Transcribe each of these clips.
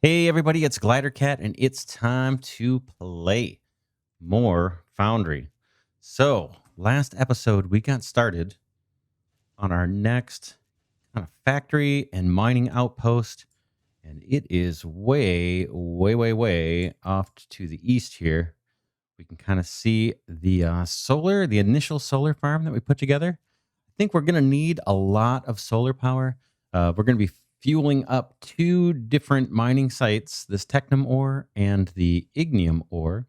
Hey everybody, it's Glidercat, and it's time to play more Foundry. So, last episode we got started on our next kind of factory and mining outpost, and it is way off to the east here. We can kind of see the the initial solar farm that we put together. I think we're going to need a lot of solar power. We're going to be fueling up two different mining sites, this Technum ore and the Ignium ore.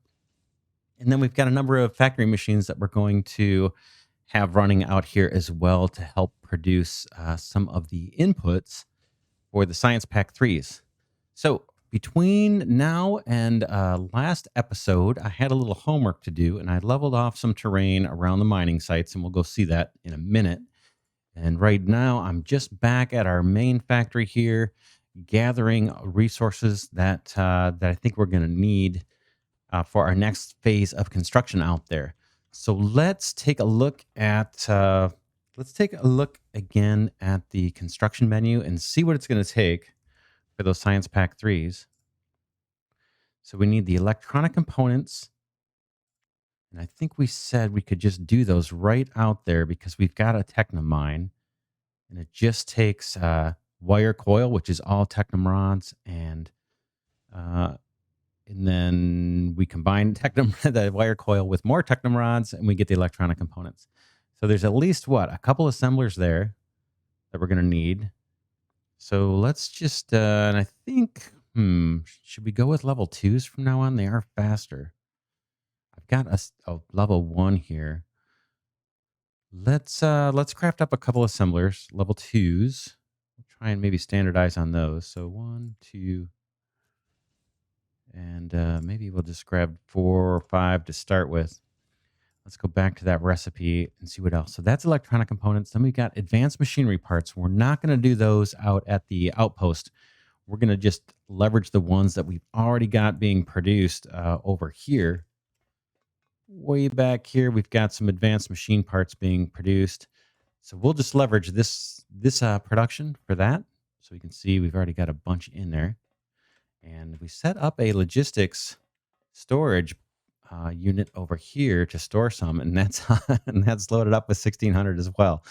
And then we've got a number of factory machines that we're going to have running out here as well to help produce some of the inputs for the Science Pack 3s. So between now and last episode, I had a little homework to do, and I leveled off some terrain around the mining sites, and we'll go see that in a minute. And right now, I'm just back at our main factory here, gathering resources that I think we're going to need for our next phase of construction out there. So let's take a look at again at the construction menu and see what it's going to take for those Science Pack 3s. So we need the electronic components. And I think we said we could just do those right out there because we've got a Technum mine. And it just takes wire coil, which is all Technum rods. And then we combine the wire coil with more Technum rods, and we get the electronic components. So there's at least, a couple assemblers there that we're going to need. So let's just, and I think, should we go with level 2s from now on? They are faster. I've got a level 1 here. Let's craft up a couple assemblers, level 2s. We'll try and maybe standardize on those. So 1, 2, and maybe we'll just grab 4 or 5 to start with. Let's go back to that recipe and see what else. So that's electronic components. Then we've got advanced machinery parts. We're not going to do those out at the outpost. We're going to just leverage the ones that we've already got being produced over here. Way back here, we've got some advanced machine parts being produced. So we'll just leverage this production for that. So we can see we've already got a bunch in there. And we set up a logistics storage unit over here to store some, and that's loaded up with 1600 as well.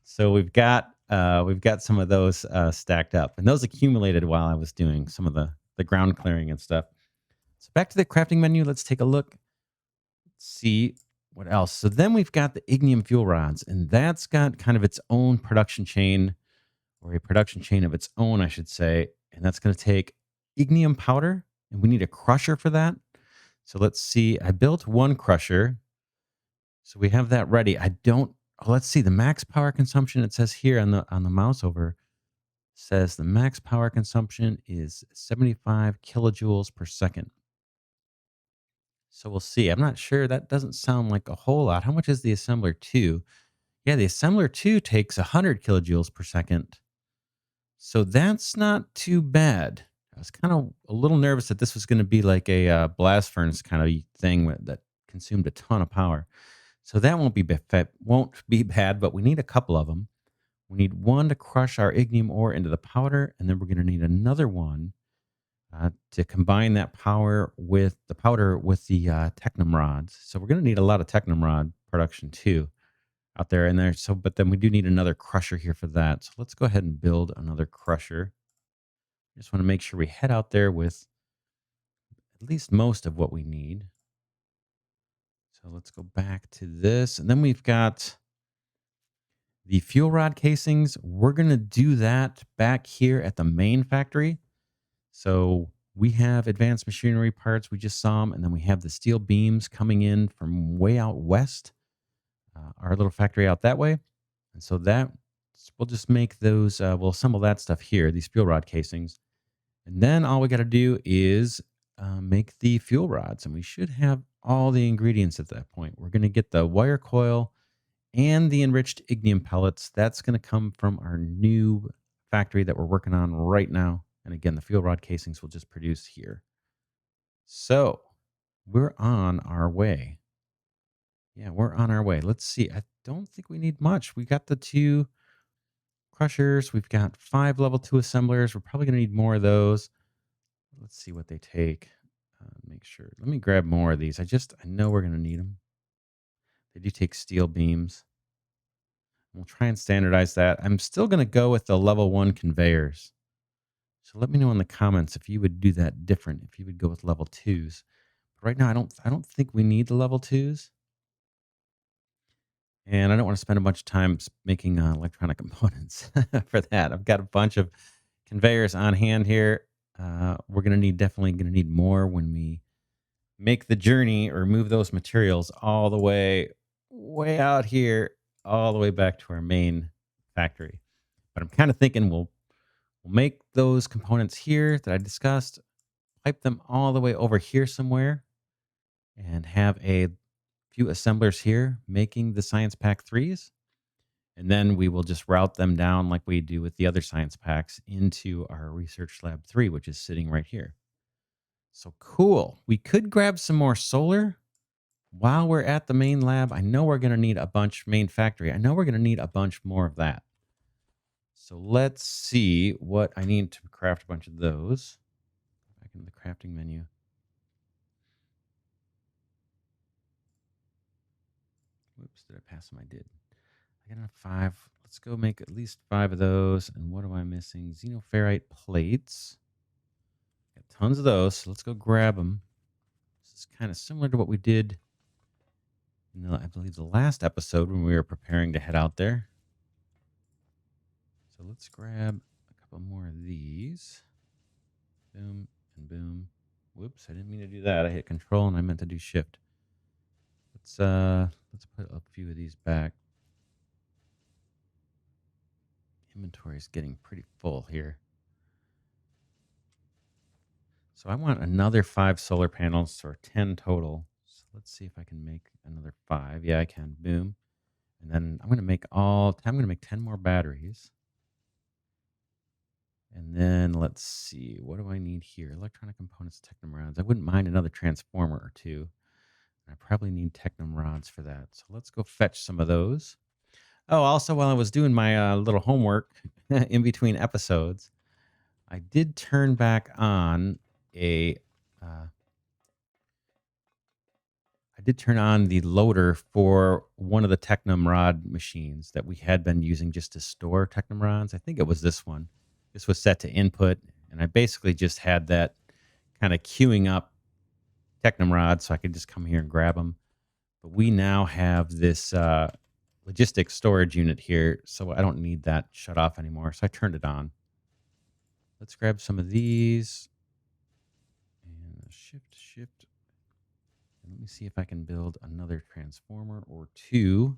So we've got some of those stacked up, and those accumulated while I was doing some of the ground clearing and stuff. So back to the crafting menu. Let's take a look. Let's see what else. So then we've got the Ignium fuel rods, and that's got kind of its own production chain, or a production chain of its own, I should say. And that's going to take Ignium powder, and we need a crusher for that. So let's see. I built one crusher, so we have that ready. Let's see the max power consumption. It says here on the mouse over, says the max power consumption is 75 kilojoules per second. So we'll see. I'm not sure. That doesn't sound like a whole lot. How much is the assembler 2? Yeah, the assembler 2 takes 100 kilojoules per second. So that's not too bad. I was kind of a little nervous that this was going to be like a blast furnace kind of thing that consumed a ton of power. So that won't be bad, but we need a couple of them. We need one to crush our ignium ore into the powder, and then we're going to need another one to combine that powder with the Technum rods. So we're going to need a lot of Technum rod production too out there and there. So, but then we do need another crusher here for that. So let's go ahead and build another crusher. Just want to make sure we head out there with at least most of what we need. So let's go back to this. And then we've got the fuel rod casings. We're going to do that back here at the main factory. So we have advanced machinery parts. We just saw them. And then we have the steel beams coming in from way out west, our little factory out that way. And so we'll just make those, we'll assemble that stuff here, these fuel rod casings. And then all we got to do is make the fuel rods. And we should have all the ingredients at that point. We're going to get the wire coil and the enriched ignium pellets. That's going to come from our new factory that we're working on right now. And again, the fuel rod casings will just produce here. So we're on our way. Yeah, we're on our way. Let's see. I don't think we need much. We got the 2 crushers. We've got 5 level 2 assemblers. We're probably going to need more of those. Let's see what they take. Make sure. Let me grab more of these. I know we're going to need them. They do take steel beams. We'll try and standardize that. I'm still going to go with the level 1 conveyors. So let me know in the comments if you would do that different, if you would go with level 2s. But right now, I don't think we need the level 2s. And I don't want to spend a bunch of time making electronic components for that. I've got a bunch of conveyors on hand here. We're definitely going to need more when we make the journey or move those materials all the way out here, all the way back to our main factory. But I'm kind of thinking we'll make those components here that I discussed, pipe them all the way over here somewhere, and have a few assemblers here making the Science Pack 3s. And then we will just route them down like we do with the other Science Packs into our Research Lab 3, which is sitting right here. So cool. We could grab some more solar while we're at the main lab. I know we're going to need a bunch, main factory. I know we're going to need a bunch more of that. So let's see what I need to craft a bunch of those. Back into the crafting menu. Whoops, did I pass them? I did. I got enough 5. Let's go make at least 5 of those. And what am I missing? Xenoferrite plates. Got tons of those. So let's go grab them. This is kind of similar to what we did in, I believe, the last episode when we were preparing to head out there. So let's grab a couple more of these. Boom and boom. Whoops, I didn't mean to do that. I hit control and I meant to do shift. Let's put a few of these back. Inventory is getting pretty full here. So I want another 5 solar panels, or 10 total. So let's see if I can make another 5. Yeah, I can. Boom. And then I'm going to make 10 more batteries. And then let's see, what do I need here? Electronic components, technum rods. I wouldn't mind another transformer or 2. I probably need technum rods for that. So let's go fetch some of those. Oh, also, while I was doing my little homework in between episodes, I did turn back on I did turn on the loader for one of the technum rod machines that we had been using just to store technum rods. I think it was this one. This was set to input, and I basically just had that kind of queuing up technum rods so I could just come here and grab them. But we now have this logistics storage unit here, so I don't need that shut off anymore. So I turned it on. Let's grab some of these. And shift. And let me see if I can build another transformer or 2.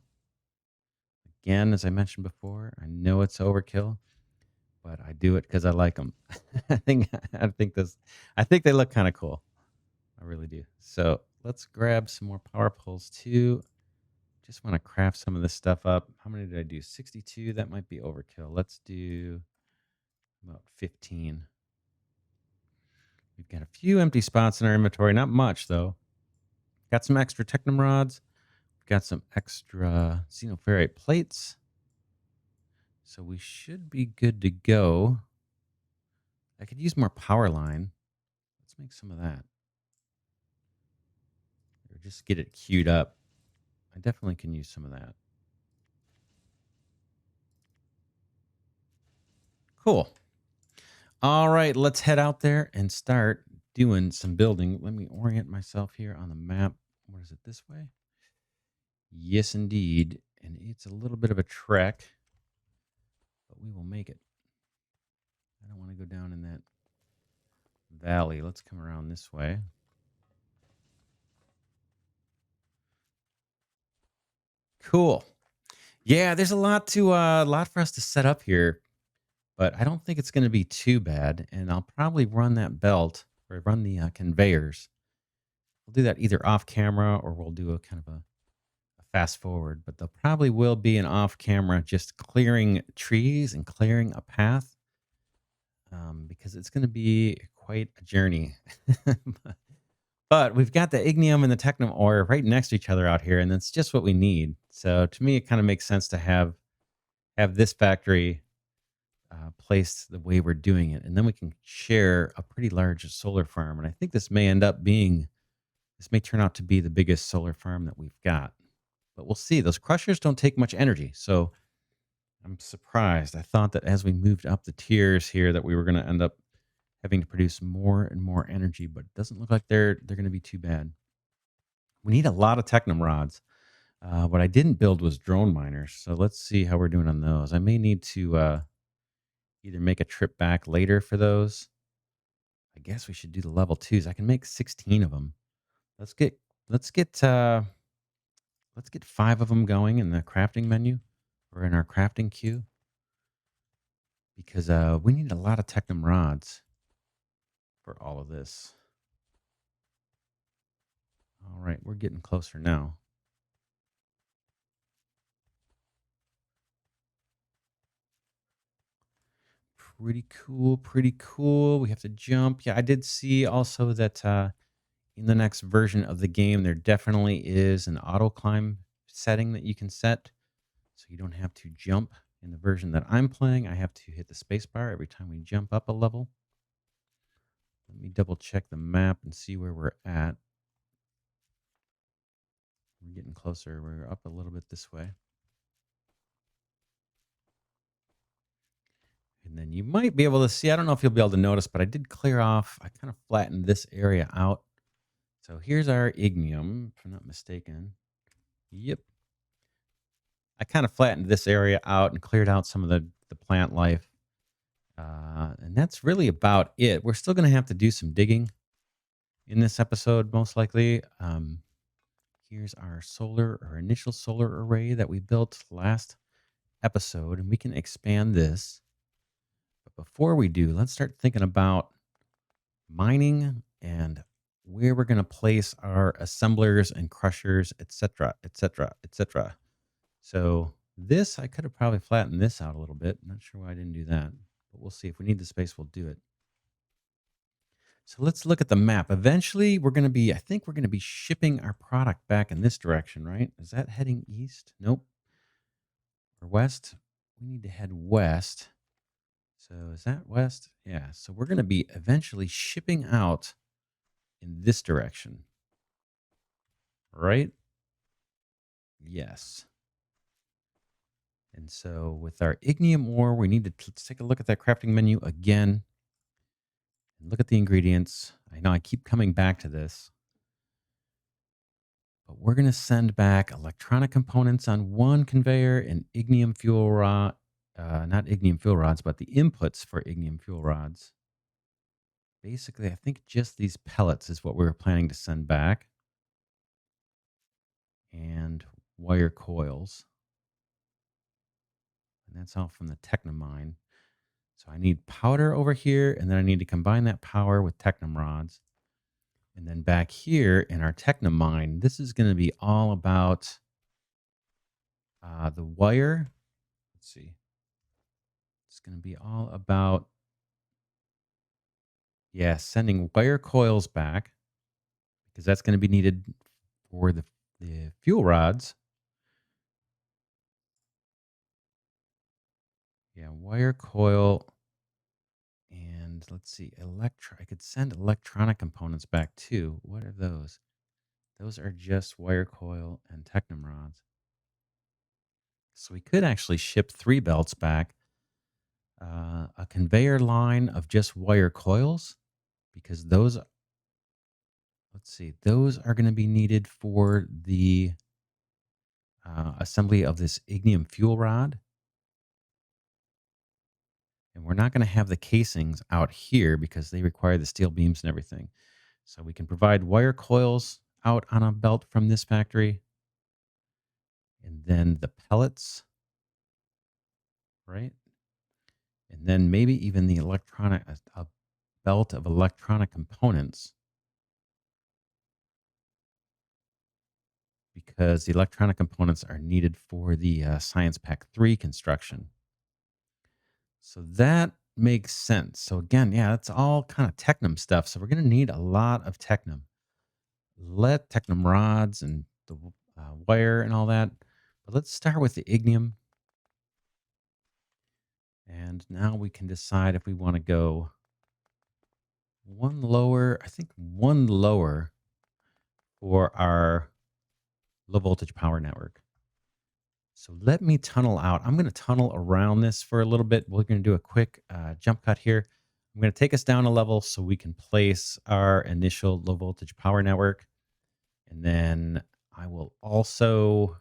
Again, as I mentioned before, I know it's overkill, but I do it because I like them. I think they look kind of cool. I really do. So let's grab some more power poles too. Just want to craft some of this stuff up. How many did I do? 62. That might be overkill. Let's do about 15. We've got a few empty spots in our inventory. Not much, though. Got some extra technum rods. We've got some extra xenoferrite plates. So we should be good to go. I could use more power line. Let's make some of that. Or just get it queued up. I definitely can use some of that. Cool. All right, let's head out there and start doing some building. Let me orient myself here on the map. What is it, this way? Yes, indeed. And it's a little bit of a trek, but we will make it. I don't want to go down in that valley. Let's come around this way. Cool. Yeah, there's a lot for us to set up here, but I don't think it's going to be too bad. And I'll probably run that belt or run the conveyors. We'll do that either off camera or we'll do a kind of a fast forward. But there probably will be an off camera just clearing trees and clearing a path because it's going to be quite a journey. But we've got the Ignium and the Technum ore right next to each other out here, and that's just what we need. So to me, it kind of makes sense to have this factory placed the way we're doing it, and then we can share a pretty large solar farm. And I think this may turn out to be the biggest solar farm that we've got. But we'll see. Those crushers don't take much energy, so I'm surprised. I thought that as we moved up the tiers here, that we were going to end up having to produce more and more energy, but it doesn't look like they're going to be too bad. We need a lot of technum rods. What I didn't build was drone miners, so let's see how we're doing on those. I may need to either make a trip back later for those. I guess we should do the level twos. I can make 16 of them. Let's get let's get uh, let's get 5 of them going in the crafting menu or in our crafting queue because we need a lot of technum rods for all of this. All right, we're getting closer now. Pretty cool, pretty cool. We have to jump. Yeah, I did see also that in the next version of the game, there definitely is an auto climb setting that you can set. So you don't have to jump. In the version that I'm playing, I have to hit the space bar every time we jump up a level. Let me double check the map and see where we're at. We're getting closer. We're up a little bit this way. And then you might be able to see, I don't know if you'll be able to notice, but I did clear off. I kind of flattened this area out. So here's our Ignium, if I'm not mistaken. Yep. I kind of flattened this area out and cleared out some of the plant life. And that's really about it. We're still going to have to do some digging in this episode, most likely. Here's our initial solar array that we built last episode, and we can expand this. But before we do, let's start thinking about mining and where we're going to place our assemblers and crushers, etc., etc., etc. So this, I could have probably flattened this out a little bit. Not sure why I didn't do that, but we'll see. If we need the space, we'll do it. So let's look at the map. Eventually, I think we're going to be shipping our product back in this direction, right? Is that heading east? Nope. Or west? We need to head west. So is that west? Yeah. So we're going to be eventually shipping out in this direction, right? Yes. And so with our ignium ore, we need to let's take a look at that crafting menu again and look at the ingredients. I know I keep coming back to this, but we're going to send back electronic components on one conveyor and ignium fuel rod, not ignium fuel rods, but the inputs for ignium fuel rods. Basically, I think just these pellets is what we were planning to send back, and wire coils. And that's all from the Technomine. So I need powder over here, and then I need to combine that power with Technom rods. And then back here in our Technomine, this is going to be all about the wire. Let's see. It's going to be all about, sending wire coils back because that's going to be needed for the fuel rods. Yeah, wire coil. And let's see, I could send electronic components back too. What are those? Those are just wire coil and Technom rods. So we could actually ship 3 belts back, a conveyor line of just wire coils, because those are going to be needed for the assembly of this ignium fuel rod. And we're not going to have the casings out here because they require the steel beams and everything. So we can provide wire coils out on a belt from this factory. And then the pellets, right? And then maybe even the a belt of electronic components, because the electronic components are needed for the Science Pack 3 construction. So that makes sense. So again, it's all kind of Technum stuff. So we're going to need a lot of Technum. Let Technum rods and the wire and all that. But let's start with the ignium. And now we can decide if we want to go one lower, I think one lower for our low voltage power network. So let me tunnel out. I'm going to tunnel around this for a little bit. We're going to do a quick jump cut here. I'm going to take us down a level so we can place our initial low voltage power network. And then I will also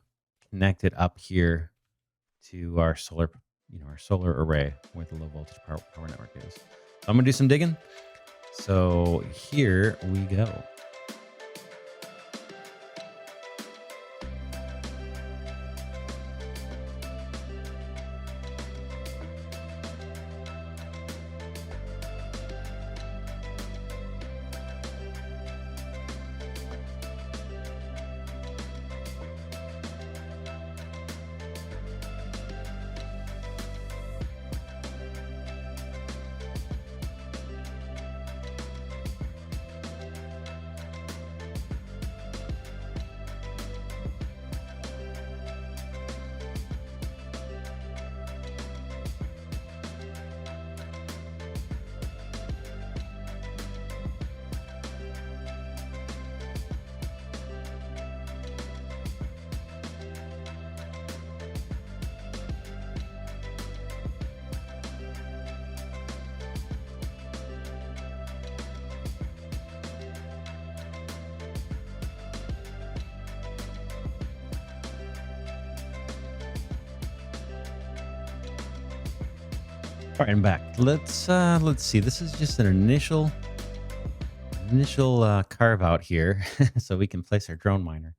connect it up here to our solar, our solar array where the low voltage power network is. So I'm going to do some digging. So here we go. All right, I'm back. Let's see. This is just an initial carve out here, so we can place our drone miner.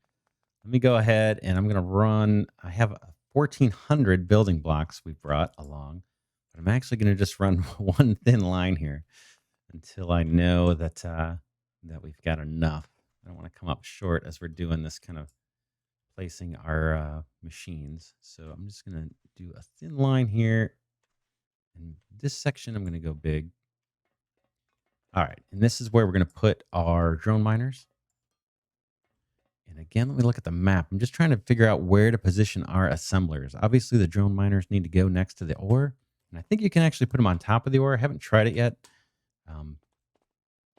Let me go ahead and I'm going to run. I have 1,400 building blocks we brought along, but I'm actually going to just run one thin line here until I know that that we've got enough. I don't want to come up short as we're doing this kind of placing our machines. So I'm just going to do a thin line here. And this section, I'm going to go big. All right. And this is where we're going to put our drone miners. And again, let me look at the map. I'm just trying to figure out where to position our assemblers. Obviously, the drone miners need to go next to the ore. And I think you can actually put them on top of the ore. I haven't tried it yet.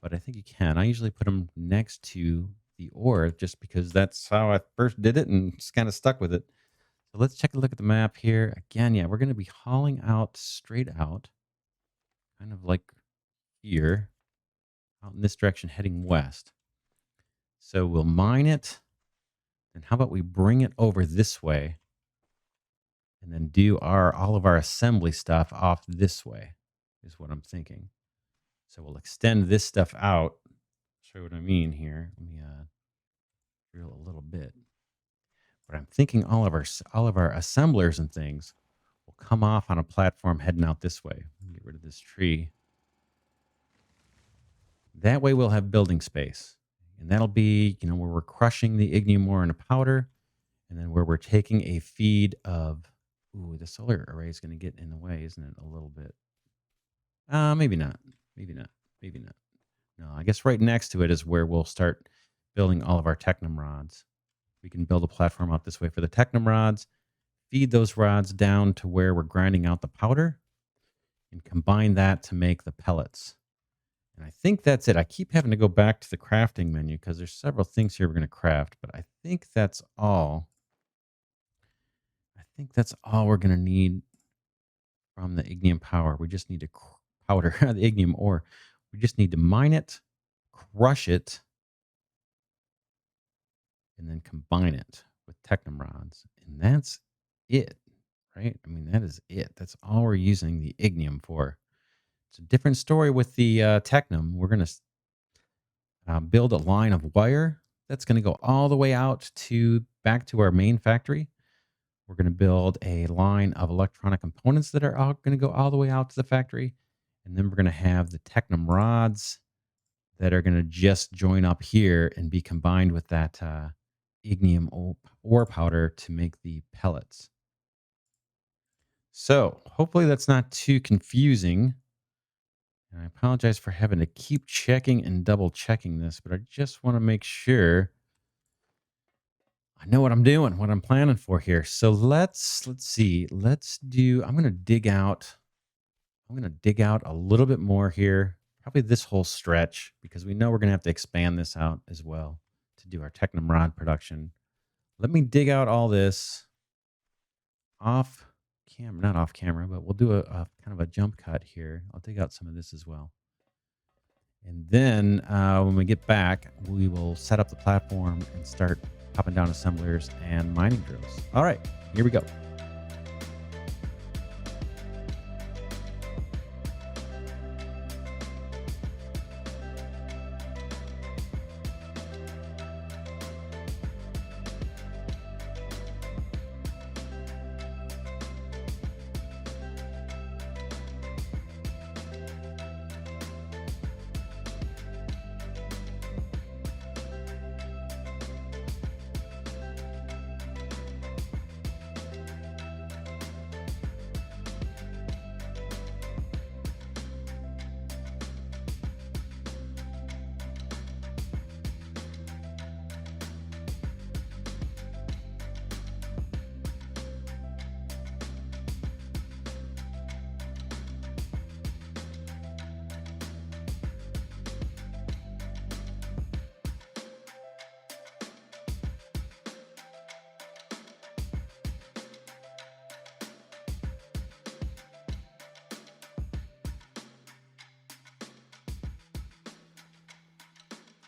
But I think you can. I usually put them next to the ore just because that's how I first did it and just kind of stuck with it. So let's take a look at the map here. Again, yeah, we're going to be hauling out straight out, kind of like here, out in this direction, heading west. So we'll mine it. And how about we bring it over this way and then do all of our assembly stuff off this way is what I'm thinking. So we'll extend this stuff out. Show you what I mean here. Let me drill a little bit. But I'm thinking all of our assemblers and things will come off on a platform heading out this way. Get rid of this tree. That way we'll have building space. And that'll be, where we're crushing the ignium ore in a powder, and then where we're taking a feed of, the solar array is going to get in the way, isn't it? A little bit. Maybe not. Maybe not. Maybe not. No, I guess right next to it is where we'll start building all of our technum rods. We can build a platform out this way for the technum rods, feed those rods down to where we're grinding out the powder, and combine that to make the pellets. And I think that's it. I keep having to go back to the crafting menu because there's several things here we're going to craft, but I think that's all. I think that's all we're going to need from the ignium power. We just need to powder the ignium ore. We just need to mine it, crush it, and then combine it with technum rods. And that's it, right? I mean, that is it. That's all we're using the ignium for. It's a different story with the technum. We're going to build a line of wire that's going to go all the way out back to our main factory. We're going to build a line of electronic components that are all going to go all the way out to the factory. And then we're going to have the technum rods that are going to just join up here and be combined with that ignium ore powder to make the pellets. So hopefully that's not too confusing. And I apologize for having to keep checking and double checking this, but I just want to make sure I know what I'm doing, what I'm planning for here. So let's see. I'm going to dig out I'm going to dig out a little bit more here, probably this whole stretch, because we know we're going to have to expand this out as well to do our Technum rod production. Let me dig out all this off camera, not off camera, but we'll do a kind of a jump cut here. I'll dig out some of this as well. And then when we get back, we will set up the platform and start popping down assemblers and mining drills. All right, here we go.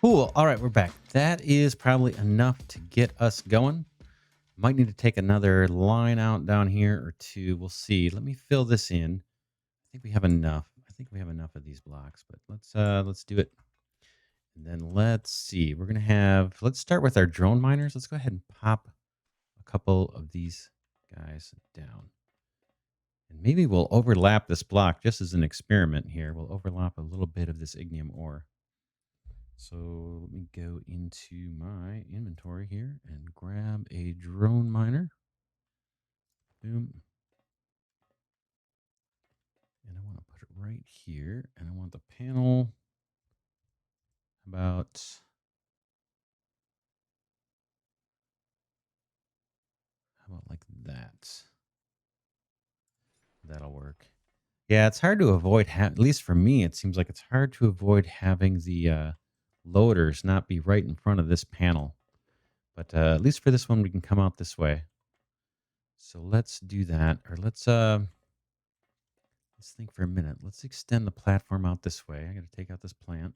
Cool. All right, we're back. That is probably enough to get us going. Might need to take another line out down here or two. We'll see. Let me fill this in. I think we have enough. I think we have enough of these blocks, but let's do it. And then let's see. We're gonna have. Let's start with our drone miners. Let's go ahead and pop a couple of these guys down, and maybe we'll overlap this block just as an experiment here. We'll overlap a little bit of this ignium ore. So let me go into my inventory here and grab a drone miner. Boom. And I want to put it right here. And I want the panel about how about like that? That'll work. Yeah, it's hard to avoid, at least for me, it seems like it's hard to avoid having the loaders not be right in front of this panel. But at least for this one, we can come out this way. So let's do that. Or let's think for a minute. Let's extend the platform out this way. I got to take out this plant.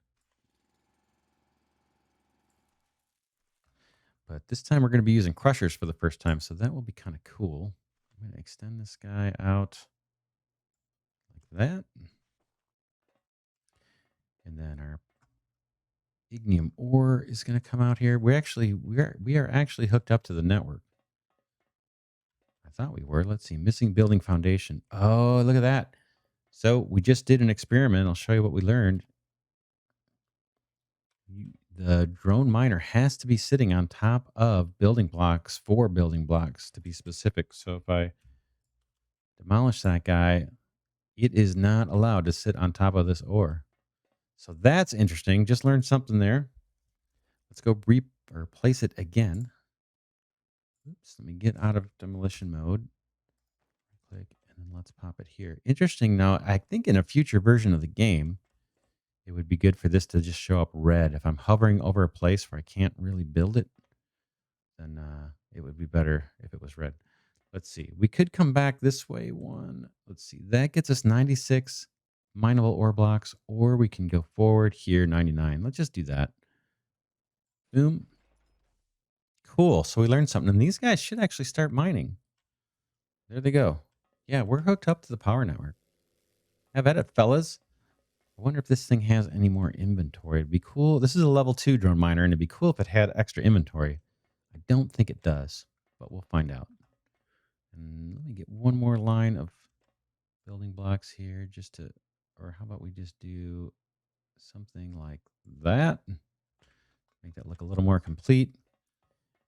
But this time we're going to be using crushers for the first time, so that will be kind of cool. I'm going to extend this guy out like that. And then our ignium ore is going to come out here. We are actually hooked up to the network. I thought we were. Let's see. Missing building foundation. Oh, look at that. So we just did an experiment. I'll show you what we learned. The drone miner has to be sitting on top of building blocks, 4 building blocks to be specific. So if I demolish that guy, it is not allowed to sit on top of this ore. So that's interesting. Just learned something there. Let's go replace it again. Oops, let me get out of demolition mode. Click, and then let's pop it here. Interesting. Now, I think in a future version of the game, it would be good for this to just show up red. If I'm hovering over a place where I can't really build it, then it would be better if it was red. Let's see. We could come back this way one. Let's see. That gets us 96 mineable ore blocks, or we can go forward here, 99. Let's just do that. Boom. Cool. So we learned something. And these guys should actually start mining. There they go. Yeah, we're hooked up to the power network. Have at it, fellas. I wonder if this thing has any more inventory. It'd be cool. This is a level 2 drone miner, and it'd be cool if it had extra inventory. I don't think it does, but we'll find out. And let me get one more line of building blocks here just to, or how about we just do something like that? Make that look a little more complete.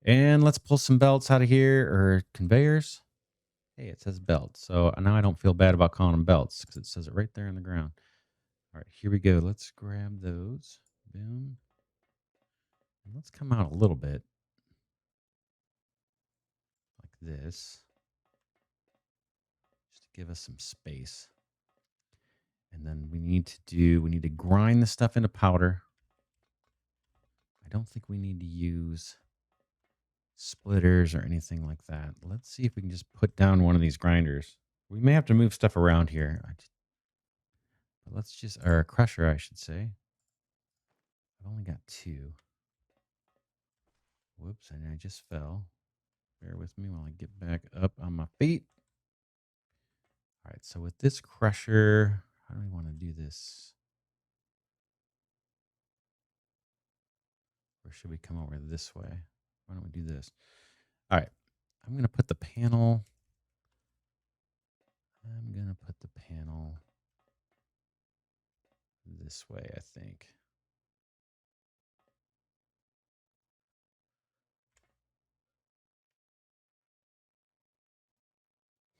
And let's pull some belts out of here, or conveyors. Hey, it says belts. So now I don't feel bad about calling them belts because it says it right there on the ground. All right, here we go. Let's grab those. Boom. And let's come out a little bit like this, just to give us some space. And then we need to grind the stuff into powder. I don't think we need to use splitters or anything like that. Let's see if we can just put down one of these grinders. We may have to move stuff around here. But let's just, or a crusher, I should say. I've only got 2. Whoops, and I just fell. Bear with me while I get back up on my feet. All right, so with this crusher, how do we want to do this? Or should we come over this way? Why don't we do this? All right, I'm going to put the panel this way, I think.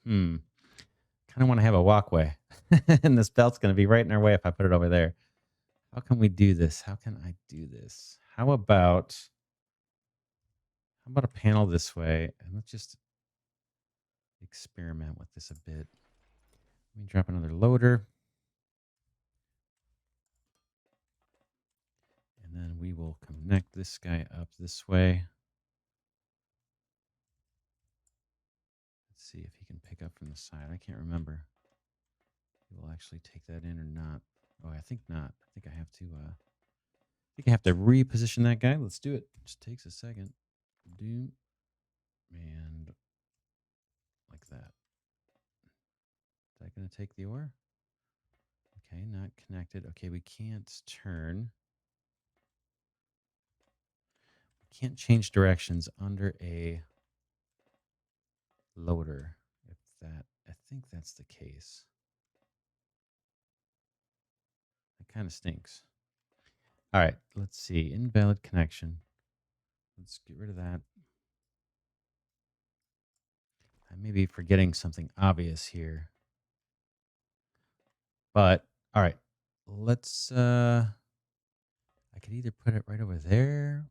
Kind of want to have a walkway. And this belt's going to be right in our way if I put it over there. How can we do this? How can I do this? How about a panel this way? And let's just experiment with this a bit. Let me drop another loader. And then we will connect this guy up this way. Let's see if he can pick up from the side. I can't remember. He will actually take that in or not. Oh, I think not. I think I have to reposition that guy. Let's do it. It just takes a second. Doom. And like that. Is that going to take the ore? Okay, not connected. Okay, we can't turn. We can't change directions under a loader. I think that's the case. That kind of stinks. All right, let's see. Invalid connection. Let's get rid of that. I may be forgetting something obvious here. But, all right. Let's, I could either put it right over there.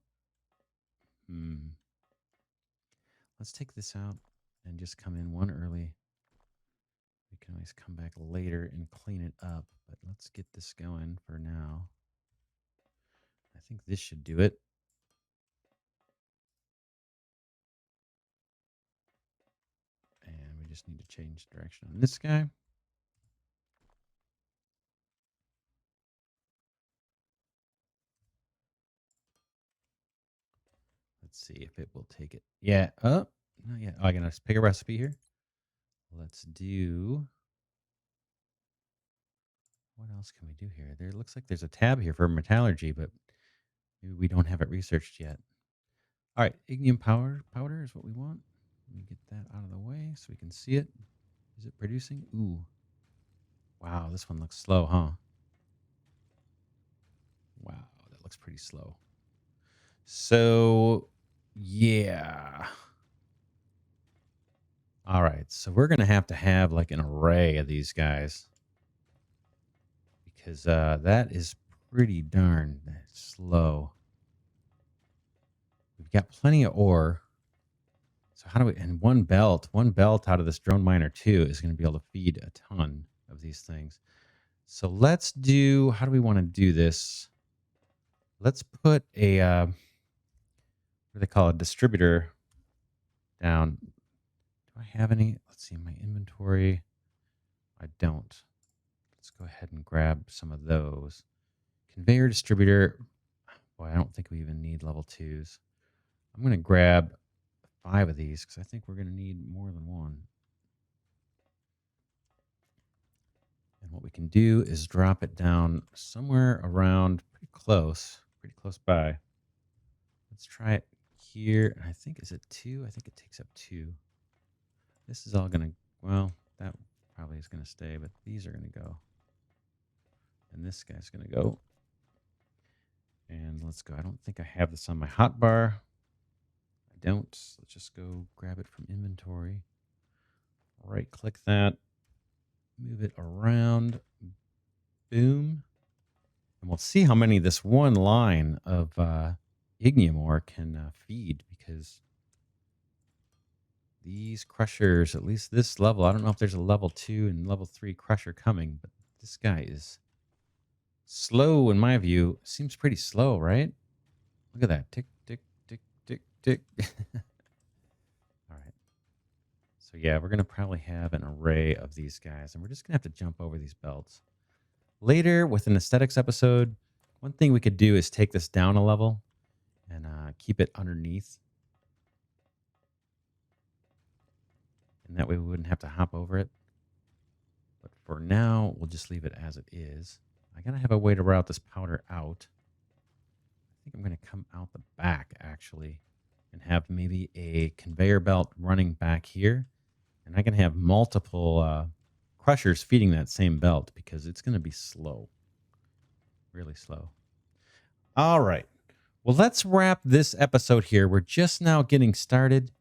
Let's take this out and just come in one early. We can always come back later and clean it up. But let's get this going for now. I think this should do it. And we just need to change direction on this guy. Let's see if it will take it. Yeah. Oh, not yet. Oh, I gotta pick a recipe here. Let's do. What else can we do here? There looks like there's a tab here for metallurgy, but maybe we don't have it researched yet. All right, Ignium powder is what we want. Let me get that out of the way so we can see it. Is it producing? Ooh. Wow, this one looks slow, huh? Wow, that looks pretty slow. So, yeah. All right, so we're going to have like an array of these guys. Because that is pretty darn slow. We've got plenty of ore. So how do we, and one belt out of this drone miner 2 is going to be able to feed a ton of these things. So let's do, how do we want to do this? Let's put a, what do they call it, distributor down. Do I have any? Let's see, my inventory. I don't. Let's go ahead and grab some of those. Conveyor distributor. Boy, I don't think we even need level 2s. I'm going to grab 5 of these because I think we're going to need more than one. And what we can do is drop it down somewhere around pretty close by. Let's try it here. I think, is it 2? I think it takes up 2. This is all going to, well, that probably is going to stay, but these are going to go. And this guy's going to go. And let's go. I don't think I have this on my hotbar. I don't. Let's just go grab it from inventory. Right click that. Move it around. Boom. And we'll see how many this one line of Ignium ore can feed, because these crushers, at least this level, I don't know if there's a level 2 and level 3 crusher coming, but This guy is slow in my view. Seems pretty slow, right? Look at that. Tick, tick, tick, tick, tick. All right. So yeah, we're going to probably have an array of these guys, and we're just going to have to jump over these belts. Later, with an aesthetics episode, one thing we could do is take this down a level and keep it underneath. And that way we wouldn't have to hop over it. But for now, we'll just leave it as it is. I got to have a way to route this powder out. I think I'm going to come out the back, actually, and have maybe a conveyor belt running back here. And I can have multiple crushers feeding that same belt because it's going to be slow. Really slow. All right. Well, let's wrap this episode here. We're just now getting started.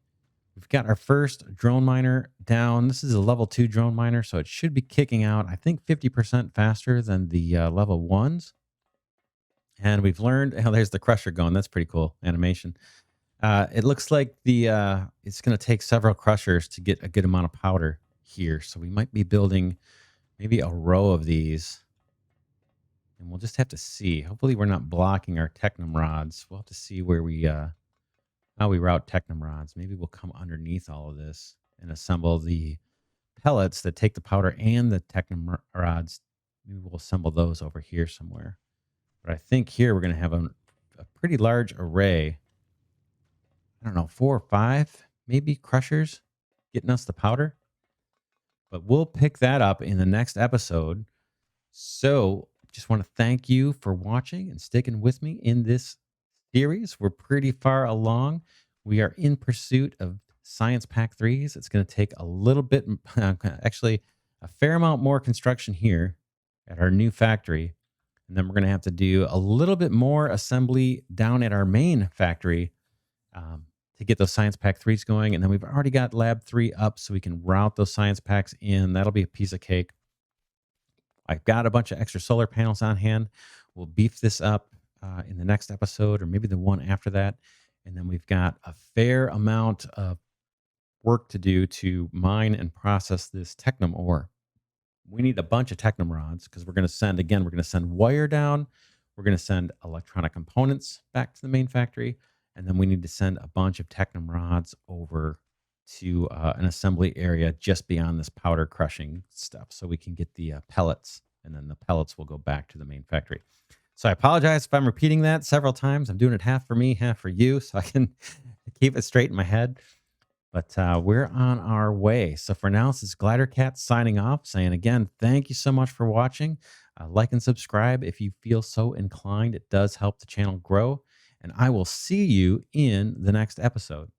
We've got our first drone miner down. This is a level 2 drone miner, so it should be kicking out, I think, 50% faster than the level 1s. And we've learned, oh, there's the crusher going. That's pretty cool animation. It looks like it's going to take several crushers to get a good amount of powder here. So we might be building maybe a row of these. And we'll just have to see. Hopefully we're not blocking our technum rods. We'll have to see where how we route technum rods. Maybe we'll come underneath all of this and assemble the pellets that take the powder and the technum rods. Maybe we'll assemble those over here somewhere. But I think here we're going to have a pretty large array. I don't know, 4 or 5 maybe crushers getting us the powder. But we'll pick that up in the next episode. So just want to thank you for watching and sticking with me in this series. We're pretty far along. We are in pursuit of Science Pack 3s. It's going to take a little bit, actually a fair amount more construction here at our new factory. And then we're going to have to do a little bit more assembly down at our main factory to get those Science Pack 3s going. And then we've already got Lab 3 up so we can route those Science Packs in. That'll be a piece of cake. I've got a bunch of extra solar panels on hand. We'll beef this up in the next episode or maybe the one after that. And then we've got a fair amount of work to do to mine and process this technum ore. We need a bunch of technum rods because we're going to send wire down. We're going to send electronic components back to the main factory. And then we need to send a bunch of technum rods over to an assembly area just beyond this powder crushing stuff so we can get the pellets. And then the pellets will go back to the main factory. So I apologize if I'm repeating that several times. I'm doing it half for me, half for you, so I can keep it straight in my head. But we're on our way. So for now, this is Glidercat signing off, saying again, thank you so much for watching. Like and subscribe if you feel so inclined. It does help the channel grow. And I will see you in the next episode.